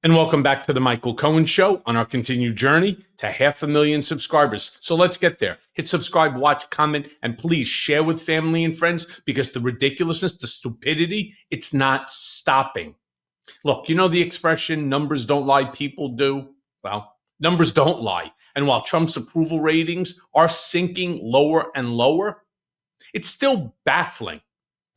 And welcome back to the Michael Cohen Show on our continued journey to 500,000 subscribers. So let's get there. Hit subscribe, watch, comment, and please share with family and friends because the ridiculousness, the stupidity, it's not stopping. Look, you know the expression, numbers don't lie, people do? Well, numbers don't lie. And while Trump's approval ratings are sinking lower and lower, it's still baffling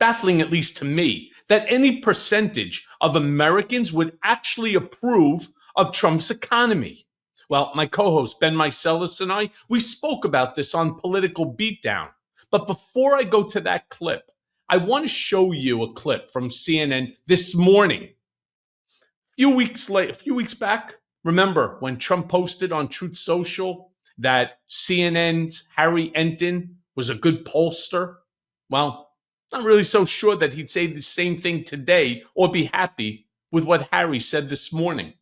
at least to me, that any percentage of Americans would actually approve of Trump's economy. Well, my co-host Ben Meiselas and I, we spoke about this on Political Beatdown. But before I go to that clip, I want to show you a clip from CNN this morning. A few weeks back, remember when Trump posted on Truth Social that CNN's Harry Enton was a good pollster? Well, not really so sure that he'd say the same thing today or be happy with what Harry said this morning.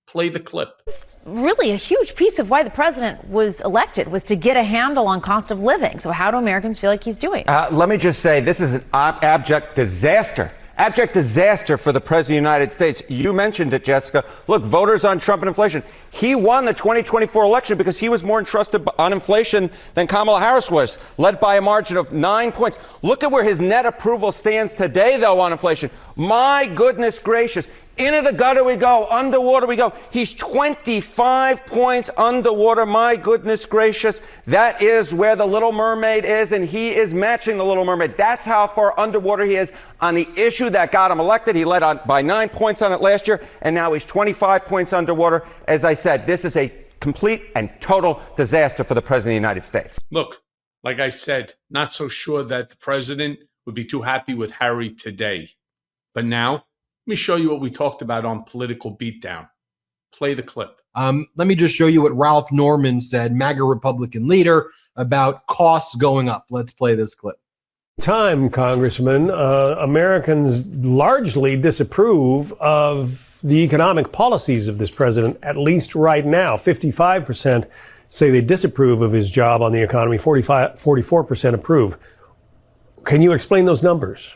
Play the clip. Really a huge piece of why the president was elected was to get a handle on cost of living. So how do Americans feel like he's doing? Let me just say, this is an abject disaster. Abject disaster for the President of the United States. You mentioned it, Jessica. Look, voters on Trump and inflation. He won the 2024 election because he was more entrusted on inflation than Kamala Harris was, led by a margin of 9 points. Look at where his net approval stands today, though, on inflation. My goodness gracious. Into the gutter we go, underwater we go. He's 25 points underwater. My goodness gracious. That is where the Little Mermaid is, and he is matching the Little Mermaid. That's how far underwater he is on the issue that got him elected. He led on by 9 points on it last year, and now he's 25 points underwater. As I said, this is a complete and total disaster for the President of the United States. Look, like I said, not so sure that the president would be too happy with Harry today. But now, let me show you what we talked about on Political Beatdown. Play the clip. Let me just show you what Ralph Norman said, MAGA Republican leader, about costs going up. Let's play this clip. Congressman, Americans largely disapprove of the economic policies of this president, at least right now. 55% say they disapprove of his job on the economy, 44% approve. Can you explain those numbers?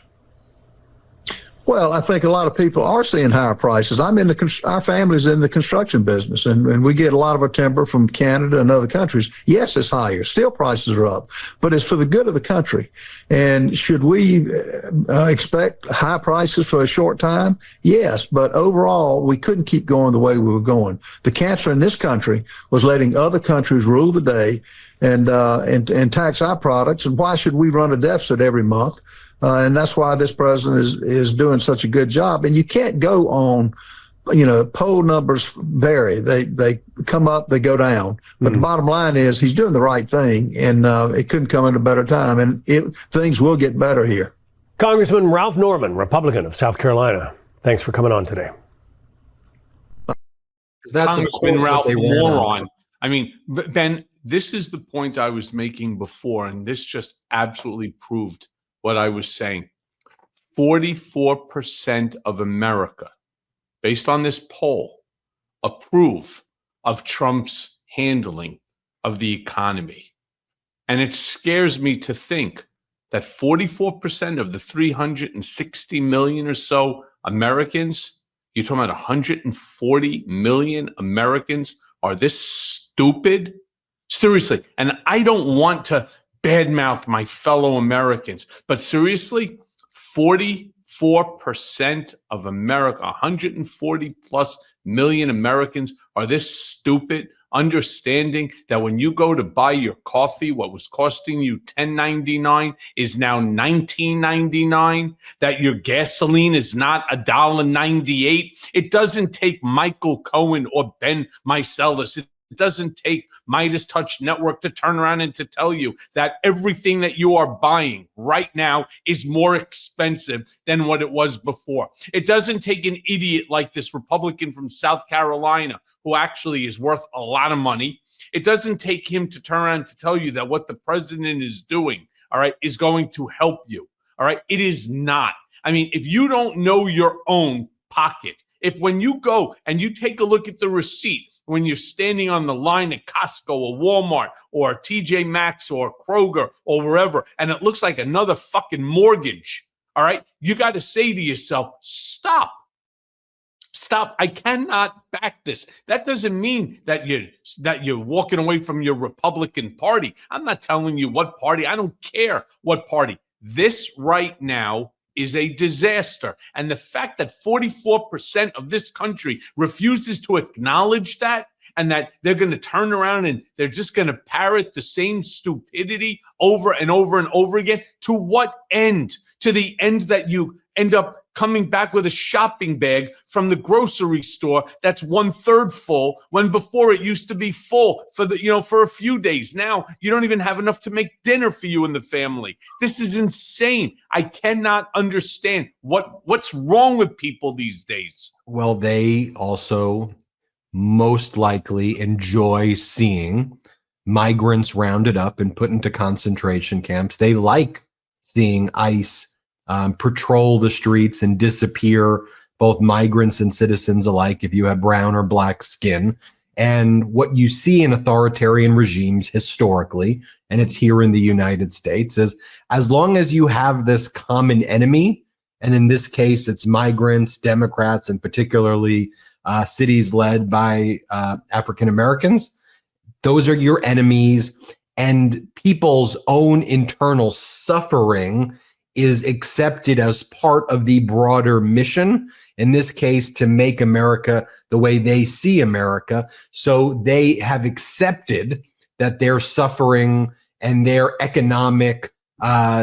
Well, I think a lot of people are seeing higher prices. Our family's in the construction business, and we get a lot of our timber from Canada and other countries. Yes, it's higher. Steel prices are up, but it's for the good of the country. And should we expect high prices for a short time? Yes, but overall, we couldn't keep going the way we were going. The cancer in this country was letting other countries rule the day and tax our products. And why should we run a deficit every month? And that's why this president is doing such a good job. And you can't go on, poll numbers vary. They come up, they go down. But the bottom line is he's doing the right thing, and it couldn't come at a better time. And things will get better here. Congressman Ralph Norman, Republican of South Carolina. Thanks for coming on today. Congressman Ralph Moron. I mean, Ben, this is the point I was making before, and this just absolutely proved what I was saying. 44% of America, based on this poll, approve of Trump's handling of the economy. And it scares me to think that 44% of the 360 million or so Americans, you're talking about 140 million Americans, are this stupid? Seriously. And I don't want to badmouth my fellow Americans, but seriously, 44% of America, 140 plus million Americans are this stupid, understanding that when you go to buy your coffee, what was costing you $10.99 is now $19.99, that your gasoline is not $1.98. It doesn't take Michael Cohen or Ben Meiselas. It doesn't take Midas Touch Network to turn around and to tell you that everything that you are buying right now is more expensive than what it was before. It doesn't take an idiot like this Republican from South Carolina, who actually is worth a lot of money. It doesn't take him to turn around to tell you that what the president is doing, all right, is going to help you. All right. It is not. I mean, if you don't know your own pocket, if when you go and you take a look at the receipt, when you're standing on the line at Costco or Walmart or TJ Maxx or Kroger or wherever, and it looks like another fucking mortgage, all right, you got to say to yourself, stop. Stop. I cannot back this. That doesn't mean that you're walking away from your Republican Party. I'm not telling you what party. I don't care what party. This right now is a disaster. And the fact that 44% of this country refuses to acknowledge that, and that they're going to turn around and they're just going to parrot the same stupidity over and over and over again. To what end? To the end that you end up coming back with a shopping bag from the grocery store that's 1/3 full, when before it used to be full for a few days. Now you don't even have enough to make dinner for you and the family. This is insane. I cannot understand what's wrong with people these days. Well, they also most likely enjoy seeing migrants rounded up and put into concentration camps. They like seeing ICE patrol the streets and disappear both migrants and citizens alike if you have brown or black skin. And what you see in authoritarian regimes historically, and it's here in the United States, is as long as you have this common enemy, and in this case, it's migrants, Democrats, and particularly cities led by African Americans, those are your enemies, and people's own internal suffering is accepted as part of the broader mission, in this case, to make America the way they see America. So they have accepted that their suffering and their economic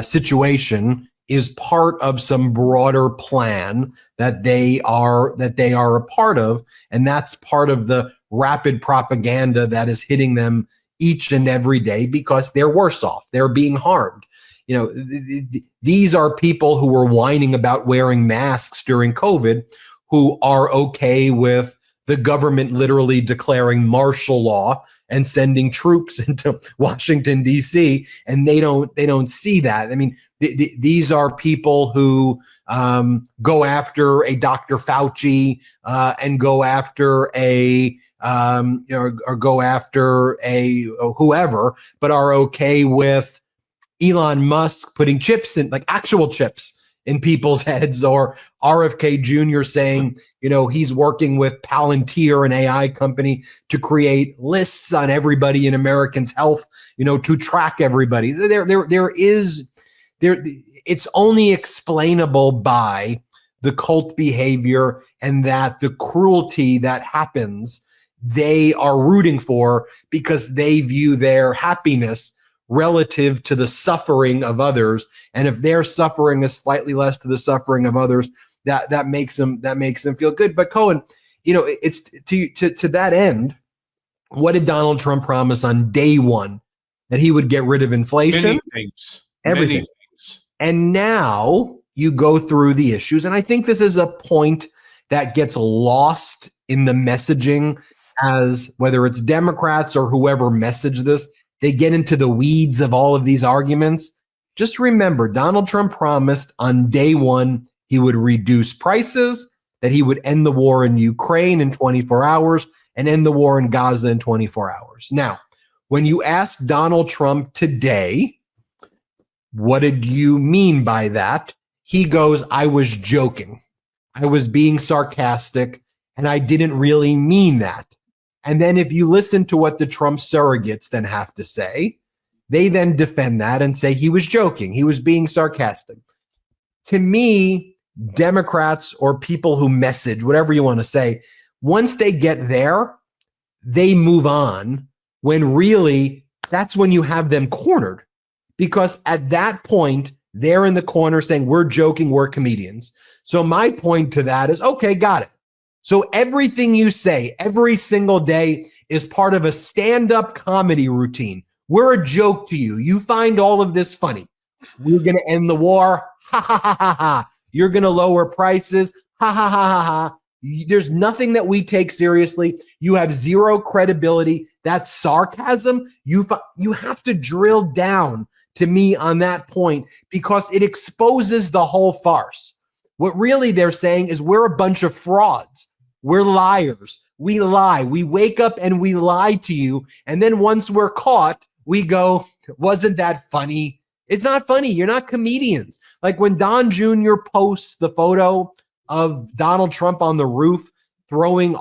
situation is part of some broader plan that they are a part of. And that's part of the rapid propaganda that is hitting them each and every day because they're worse off. They're being harmed. You know, these are people who were whining about wearing masks during COVID, who are okay with the government literally declaring martial law and sending troops into Washington, D.C., and they don't see that. I mean, these are people who go after a Dr. Fauci and go after or go after a whoever, but are okay with Elon Musk putting chips in, like actual chips, in people's heads, or RFK Jr. saying, he's working with Palantir, an AI company, to create lists on everybody in Americans' health, to track everybody. It's only explainable by the cult behavior, and that the cruelty that happens, they are rooting for because they view their happiness relative to the suffering of others. And if their suffering is slightly less to the suffering of others, that makes them feel good. But Cohen, it's to that end, what did Donald Trump promise on day one? That he would get rid of inflation? Many things. Everything. Many things. And now you go through the issues. And I think this is a point that gets lost in the messaging, as whether it's Democrats or whoever message this, they get into the weeds of all of these arguments. Just remember, Donald Trump promised on day one he would reduce prices, that he would end the war in Ukraine in 24 hours and end the war in Gaza in 24 hours. Now, when you ask Donald Trump today, what did you mean by that? He goes, I was joking. I was being sarcastic, and I didn't really mean that. And then if you listen to what the Trump surrogates then have to say, they then defend that and say he was joking, he was being sarcastic. To me, Democrats or people who message, whatever you want to say, once they get there, they move on, when really that's when you have them cornered. Because at that point, they're in the corner saying, we're joking, we're comedians. So my point to that is, okay, got it. So everything you say every single day is part of a stand-up comedy routine. We're a joke to you. You find all of this funny. We're going to end the war. Ha, ha, ha, ha, ha. You're going to lower prices. Ha, ha, ha, ha, ha. There's nothing that we take seriously. You have zero credibility. That's sarcasm. You have to drill down to me on that point, because it exposes the whole farce. What really they're saying is we're a bunch of frauds. We're liars. We lie. We wake up and we lie to you. And then once we're caught, we go, wasn't that funny? It's not funny. You're not comedians. Like when Don Jr. posts the photo of Donald Trump on the roof throwing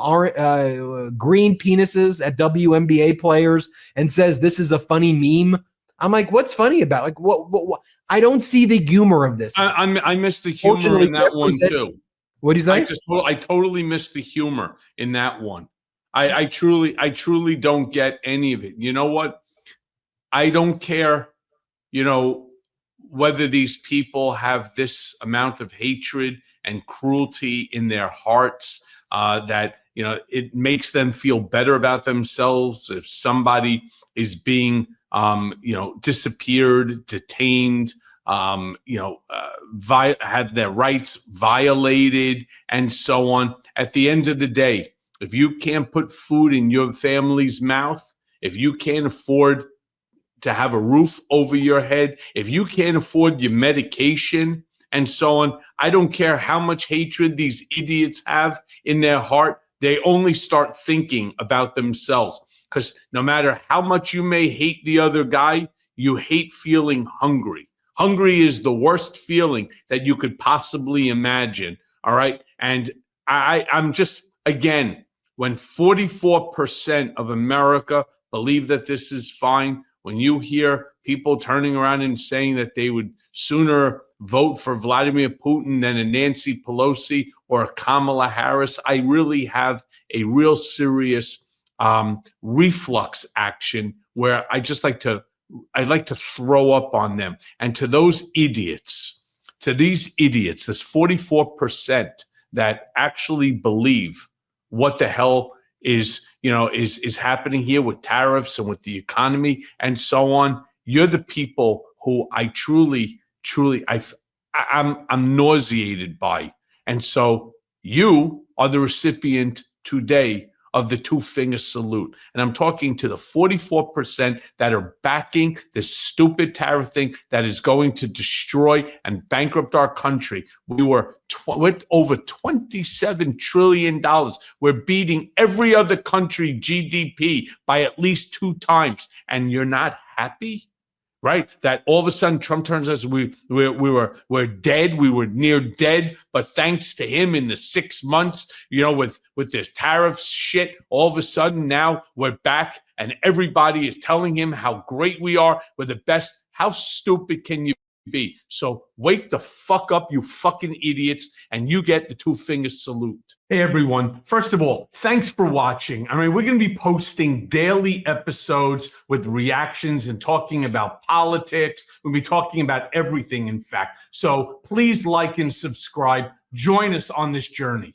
green penises at WNBA players and says this is a funny meme. I'm like, what's funny about it? Like, what? I don't see the humor of this. I missed the humor in that one too. What do you say? I totally missed the humor in that one. I truly don't get any of it. You know what? I don't care, whether these people have this amount of hatred and cruelty in their hearts, that, it makes them feel better about themselves if somebody is being, disappeared, detained, have their rights violated, and so on. At the end of the day, if you can't put food in your family's mouth, if you can't afford to have a roof over your head, if you can't afford your medication and so on, I don't care how much hatred these idiots have in their heart. They only start thinking about themselves, because no matter how much you may hate the other guy, you hate feeling hungry. Hungry is the worst feeling that you could possibly imagine. All right. And I'm just, again, when 44% of America believe that this is fine, when you hear people turning around and saying that they would sooner vote for Vladimir Putin than a Nancy Pelosi or a Kamala Harris, I really have a real serious reflux action where I'd like to throw up on them. And to these idiots, this 44% that actually believe what the hell is happening here with tariffs and with the economy and so on, you're the people who I truly, I'm nauseated by. And so you are the recipient today of the two-finger salute. And I'm talking to the 44% that are backing this stupid tariff thing that is going to destroy and bankrupt our country. We're over $27 trillion. We're beating every other country GDP by at least 2 times. And you're not happy? Right? That all of a sudden Trump turns us, we're dead, we were near dead, but thanks to him in the 6 months, with this tariff shit, all of a sudden now we're back and everybody is telling him how great we are, we're the best. How stupid can you be? So wake the fuck up, you fucking idiots, and you get the two-finger salute. Hey everyone, first of all, thanks for watching. We're going to be posting daily episodes with reactions and talking about politics. We'll be talking about everything, in fact. So please like and subscribe. Join us on this journey.